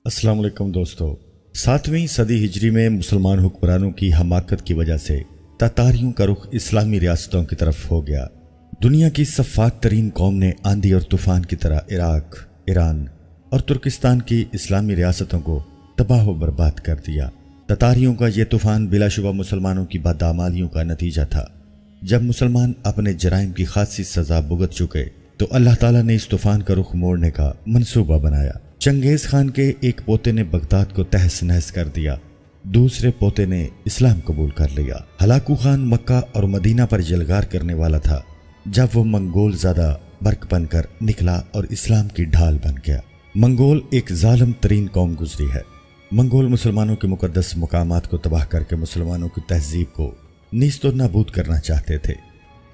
السلام علیکم دوستو، 7ویں صدی ہجری میں مسلمان حکمرانوں کی حماقت کی وجہ سے تاتاریوں کا رخ اسلامی ریاستوں کی طرف ہو گیا۔ دنیا کی سفاک ترین قوم نے آندھی اور طوفان کی طرح عراق، ایران اور ترکستان کی اسلامی ریاستوں کو تباہ و برباد کر دیا۔ تاتاریوں کا یہ طوفان بلا شبہ مسلمانوں کی بدعمالیوں کا نتیجہ تھا۔ جب مسلمان اپنے جرائم کی خاصی سزا بھگت چکے تو اللہ تعالیٰ نے اس طوفان کا رخ موڑنے کا منصوبہ بنایا۔ چنگیز خان کے ایک پوتے نے بغداد کو تہس نہس کر دیا، دوسرے پوتے نے اسلام قبول کر لیا۔ ہلاکو خان مکہ اور مدینہ پر یلغار کرنے والا تھا جب وہ منگول زادہ برق بن کر نکلا اور اسلام کی ڈھال بن گیا۔ منگول ایک ظالم ترین قوم گزری ہے۔ منگول مسلمانوں کے مقدس مقامات کو تباہ کر کے مسلمانوں کی تہذیب کو نیست و نابود کرنا چاہتے تھے،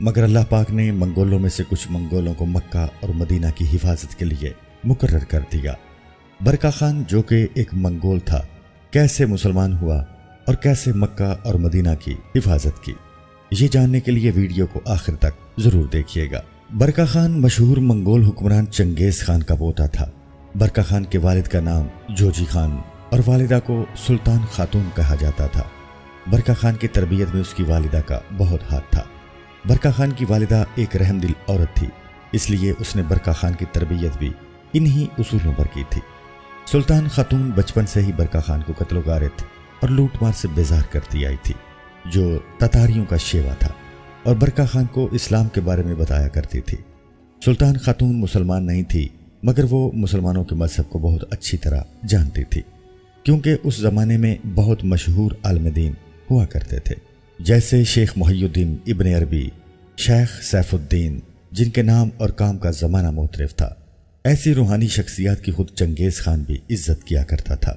مگر اللہ پاک نے منگولوں میں سے کچھ منگولوں کو مکہ اور مدینہ کی حفاظت کے لیے مقرر کر دیا۔ برقہ خان جو کہ ایک منگول تھا کیسے مسلمان ہوا اور کیسے مکہ اور مدینہ کی حفاظت کی، یہ جاننے کے لیے ویڈیو کو آخر تک ضرور دیکھیے گا۔ برقہ خان مشہور منگول حکمران چنگیز خان کا پوتا تھا۔ برقہ خان کے والد کا نام جوجی خان اور والدہ کو سلطان خاتون کہا جاتا تھا۔ برقہ خان کی تربیت میں اس کی والدہ کا بہت ہاتھ تھا۔ برقہ خان کی والدہ ایک رحم دل عورت تھی، اس لیے اس نے برقہ خان کی تربیت بھی انہی اصولوں پر کی تھی۔ سلطان خاتون بچپن سے ہی برقہ خان کو قتل و غارت اور لوٹ مار سے بیزار کرتی آئی تھی، جو تاتاریوں کا شیوا تھا، اور برقہ خان کو اسلام کے بارے میں بتایا کرتی تھی۔ سلطان خاتون مسلمان نہیں تھی، مگر وہ مسلمانوں کے مذہب کو بہت اچھی طرح جانتی تھی، کیونکہ اس زمانے میں بہت مشہور عالم دین ہوا کرتے تھے، جیسے شیخ محی الدین ابن عربی، شیخ سیف الدین، جن کے نام اور کام کا زمانہ مختلف تھا۔ ایسی روحانی شخصیات کی خود چنگیز خان بھی عزت کیا کرتا تھا۔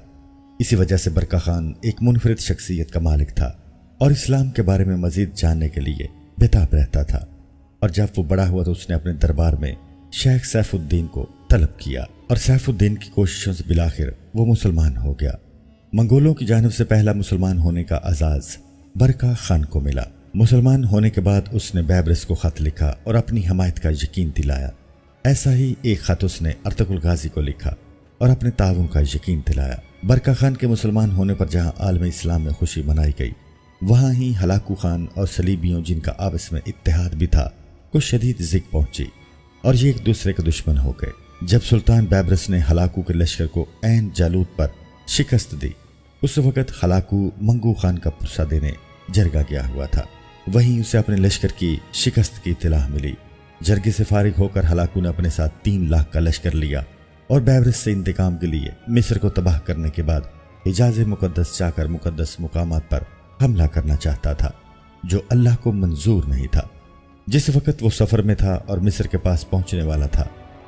اسی وجہ سے برقہ خان ایک منفرد شخصیت کا مالک تھا اور اسلام کے بارے میں مزید جاننے کے لیے بےتاب رہتا تھا، اور جب وہ بڑا ہوا تو اس نے اپنے دربار میں شیخ سیف الدین کو طلب کیا، اور سیف الدین کی کوششوں سے بالآخر وہ مسلمان ہو گیا۔ منگولوں کی جانب سے پہلا مسلمان ہونے کا اعزاز برقہ خان کو ملا۔ مسلمان ہونے کے بعد اس نے بیبرس کو خط لکھا اور اپنی حمایت کا یقین دلایا۔ ایسا ہی ایک خط اس نے ارطغرل غازی کو لکھا اور اپنے تعاون کا یقین دلایا۔ برقہ خان کے مسلمان ہونے پر جہاں عالم اسلام میں خوشی منائی گئی، وہاں ہی ہلاکو خان اور صلیبیوں، جن کا آپس میں اتحاد بھی تھا، کو شدید زک پہنچی اور یہ ایک دوسرے کے دشمن ہو گئے۔ جب سلطان بیبرس نے ہلاکو کے لشکر کو عین جالوت پر شکست دی، اس وقت ہلاکو منگو خان کا پرسہ دینے جرگہ گیا ہوا تھا، وہیں اسے اپنے لشکر کی شکست کی اطلاع ملی۔ جرگے سے فارغ ہو کر ہلاکو نے اپنے ساتھ 3 لاکھ کا لشکر لیا اور بیبرس سے انتقام کے لیے مصر کو تباہ کرنے کے بعد حجاز مقدس جا کر مقدس مقامات پر حملہ کرنا چاہتا تھا، جو اللہ کو منظور نہیں تھا۔ جس وقت وہ سفر میں تھا اور مصر کے پاس پہنچنے والا تھا،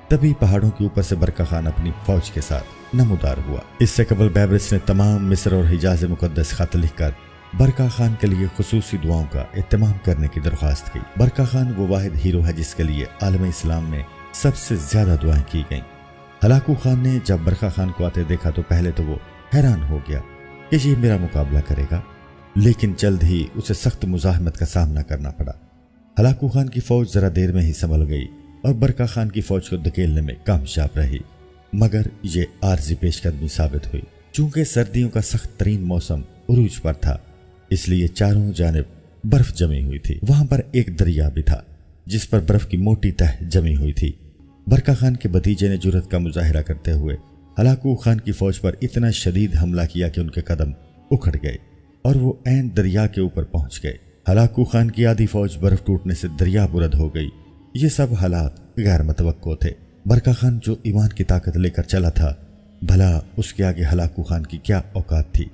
تبھی پہاڑوں کے اوپر سے برقہ خان اپنی فوج کے ساتھ نمودار ہوا۔ اس سے قبل بیبرس نے تمام مصر اور حجاز مقدس خط لکھ کر برقہ خان کے لیے خصوصی دعاؤں کا اہتمام کرنے کی درخواست کی۔ برقہ خان وہ واحد ہیرو ہے جس کے لیے عالم اسلام میں سب سے زیادہ دعائیں کی گئیں۔ ہلاکو خان نے جب برقہ خان کو آتے دیکھا تو پہلے تو وہ حیران ہو گیا کہ یہ میرا مقابلہ کرے گا، لیکن جلد ہی اسے سخت مزاحمت کا سامنا کرنا پڑا۔ ہلاکو خان کی فوج ذرا دیر میں ہی سنبھل گئی اور برقہ خان کی فوج کو دھکیلنے میں کامیاب رہی، مگر یہ عارضی پیش قدمی ثابت ہوئی۔ چونکہ سردیوں کا سخت ترین موسم عروج پر تھا، اس لیے چاروں جانب برف جمی ہوئی تھی۔ وہاں پر ایک دریا بھی تھا جس پر برف کی موٹی تہ جمی ہوئی تھی۔ برقہ خان کے بھتیجے نے جرأت کا مظاہرہ کرتے ہوئے ہلاکو خان کی فوج پر اتنا شدید حملہ کیا کہ ان کے قدم اکھڑ گئے اور وہ عین دریا کے اوپر پہنچ گئے۔ ہلاکو خان کی آدھی فوج برف ٹوٹنے سے دریا برد ہو گئی۔ یہ سب حالات غیر متوقع تھے۔ برقہ خان جو ایمان کی طاقت لے کر چلا تھا، بھلا اس کے آگے ہلاکو خان کی کیا اوقات تھی۔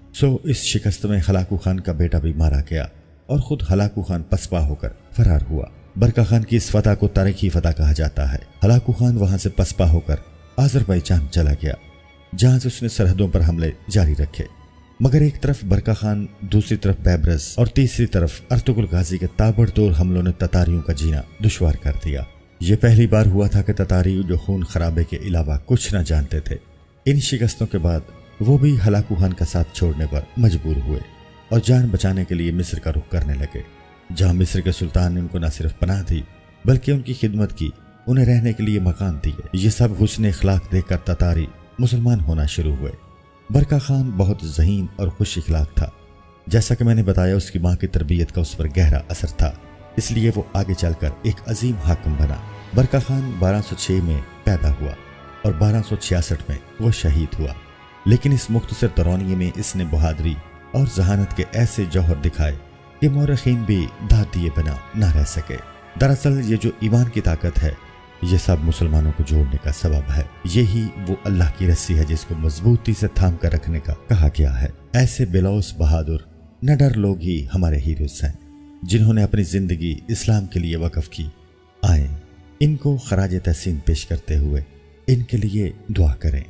اس شکست میں ہلاکو خان کا بیٹا بھی مارا گیا اور خود ہلاکو خان پسپا ہو کر فرار ہوا۔ برقہ خان کی اس فتح کو تاریخی فتح کہا جاتا ہے۔ ہلاکو خان وہاں سے پسپا ہو کر آذربائیجان چلا گیا، جہاں سے اس نے سرحدوں پر حملے جاری رکھے، مگر ایک طرف برقہ خان، دوسری طرف بیبرس اور تیسری طرف ارطغرل غازی کے تابڑ توڑ حملوں نے تاتاریوں کا جینا دشوار کر دیا۔ یہ پہلی بار ہوا تھا کہ تاتاری جو خون خرابے کے علاوہ کچھ نہ جانتے تھے، ان شکستوں کے بعد وہ بھی ہلاکو خان کا ساتھ چھوڑنے پر مجبور ہوئے اور جان بچانے کے لیے مصر کا رخ کرنے لگے، جہاں مصر کے سلطان نے ان کو نہ صرف پناہ دی بلکہ ان کی خدمت کی، انہیں رہنے کے لیے مکان دیے۔ یہ سب حسن اخلاق دیکھ کر تاتاری مسلمان ہونا شروع ہوئے برکا خان بہت ذہین اور خوش اخلاق تھا۔ جیسا کہ میں نے بتایا، اس کی ماں کی تربیت کا اس پر گہرا اثر تھا، اس لیے وہ آگے چل کر ایک عظیم حاکم بنا۔ برکا خان 1206 میں پیدا ہوا اور 1266 میں وہ شہید ہوا، لیکن اس مختصر دورانیے میں اس نے بہادری اور ذہانت کے ایسے جوہر دکھائے کہ مورخین بھی داد دیے بنا نہ رہ سکے۔ دراصل یہ جو ایمان کی طاقت ہے، یہ سب مسلمانوں کو جوڑنے کا سبب ہے۔ یہی وہ اللہ کی رسی ہے جس کو مضبوطی سے تھام کر رکھنے کا کہا گیا ہے۔ ایسے بےلوث بہادر نڈر لوگ ہی ہمارے ہیروز ہیں، جنہوں نے اپنی زندگی اسلام کے لیے وقف کی۔ آئیں ان کو خراج تحسین پیش کرتے ہوئے ان کے لیے دعا کریں۔